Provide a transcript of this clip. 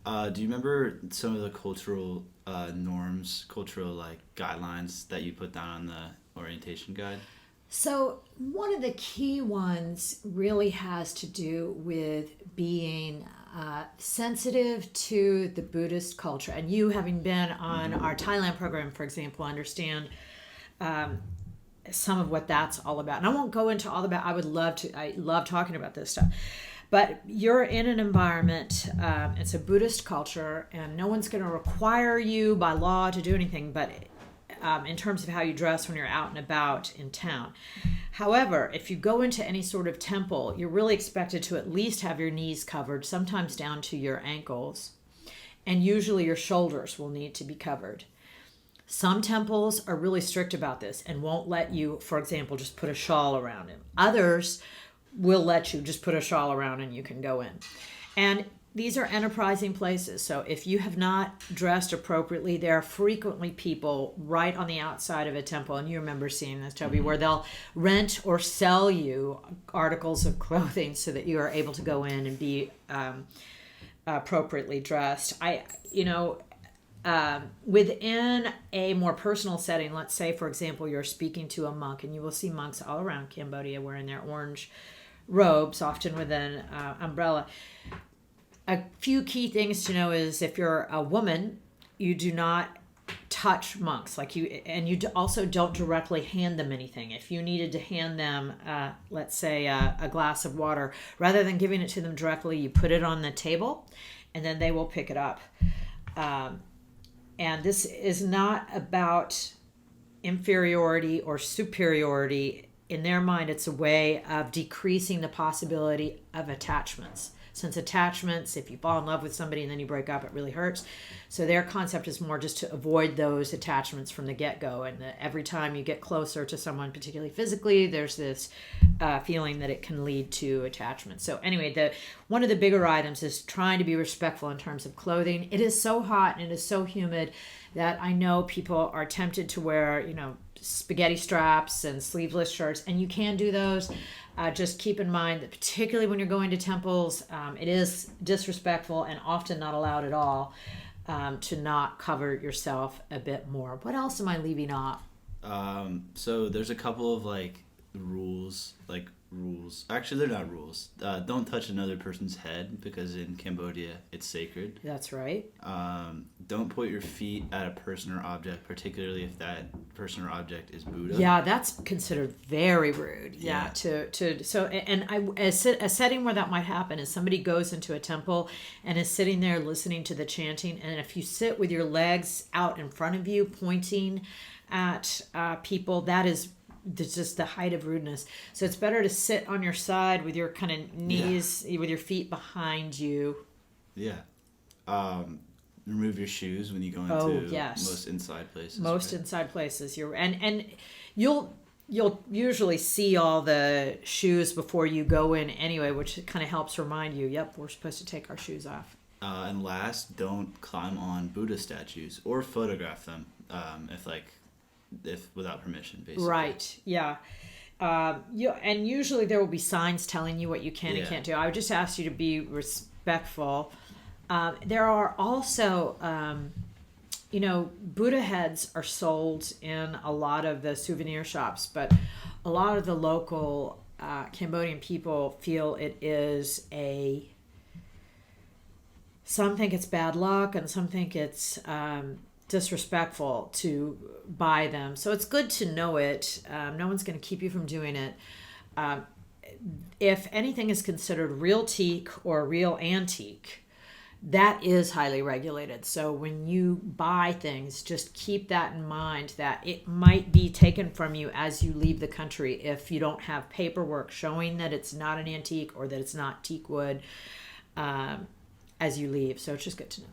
Do you remember some of the cultural norms, cultural like guidelines that you put down on the orientation guide? So, one of the key ones really has to do with being sensitive to the Buddhist culture. And you, having been on our Thailand program, for example, understand some of what that's all about. And I won't go into all about. I would love to. I love talking about this stuff. But you're in an environment. It's a Buddhist culture, and no one's going to require you by law to do anything. But in terms of how you dress when you're out and about in town. However, if you go into any sort of temple, you're really expected to at least have your knees covered, sometimes down to your ankles, and usually your shoulders will need to be covered. Some temples are really strict about this and won't let you, for example, just put a shawl around him. Others will let you just put a shawl around and you can go in. And these are enterprising places. So if you have not dressed appropriately, there are frequently people right on the outside of a temple, and you remember seeing this, Toby, where they'll rent or sell you articles of clothing so that you are able to go in and be appropriately dressed. Within a more personal setting, let's say, for example, you're speaking to a monk, and you will see monks all around Cambodia wearing their orange robes, often with an umbrella. A few key things to know is if you're a woman, you do not touch monks and you also don't directly hand them anything. If you needed to hand them, let's say, a glass of water, rather than giving it to them directly, you put it on the table, and then they will pick it up. And this is not about inferiority or superiority. In their mind, it's a way of decreasing the possibility of attachments. Since attachments, if you fall in love with somebody and then you break up, it really hurts. So their concept is more just to avoid those attachments from the get-go. And every time you get closer to someone, particularly physically, there's this feeling that it can lead to attachment. So anyway, one of the bigger items is trying to be respectful in terms of clothing. It is so hot and it is so humid that I know people are tempted to wear, spaghetti straps and sleeveless shirts, and you can do those. Just keep in mind that particularly when you're going to temples, it is disrespectful and often not allowed at all to not cover yourself a bit more. What else am I leaving off? So there's a couple of rules. Actually, they're not rules. Don't touch another person's head because in Cambodia it's sacred. That's right. Don't put your feet at a person or object, particularly if that person or object is Buddha. Yeah, that's considered very rude. Yeah. A setting where that might happen is somebody goes into a temple and is sitting there listening to the chanting, and if you sit with your legs out in front of you pointing at people, that is just the height of rudeness. So it's better to sit on your side with your kind of knees, with your feet behind you. Yeah. Remove your shoes when you go into most inside places. Most inside places. And you'll usually see all the shoes before you go in anyway, which kind of helps remind you, yep, we're supposed to take our shoes off. And last, don't climb on Buddha statues or photograph them if without permission, basically. Right. Yeah. And usually there will be signs telling you what you can and can't do. I would just ask you to be respectful. There are also, Buddha heads are sold in a lot of the souvenir shops, but a lot of the local Cambodian people feel it is some think it's bad luck and some think it's disrespectful to buy them. So it's good to know it. No one's going to keep you from doing it. If anything is considered real teak or real antique, that is highly regulated. So when you buy things, just keep that in mind that it might be taken from you as you leave the country if you don't have paperwork showing that it's not an antique or that it's not teak wood as you leave. So it's just good to know.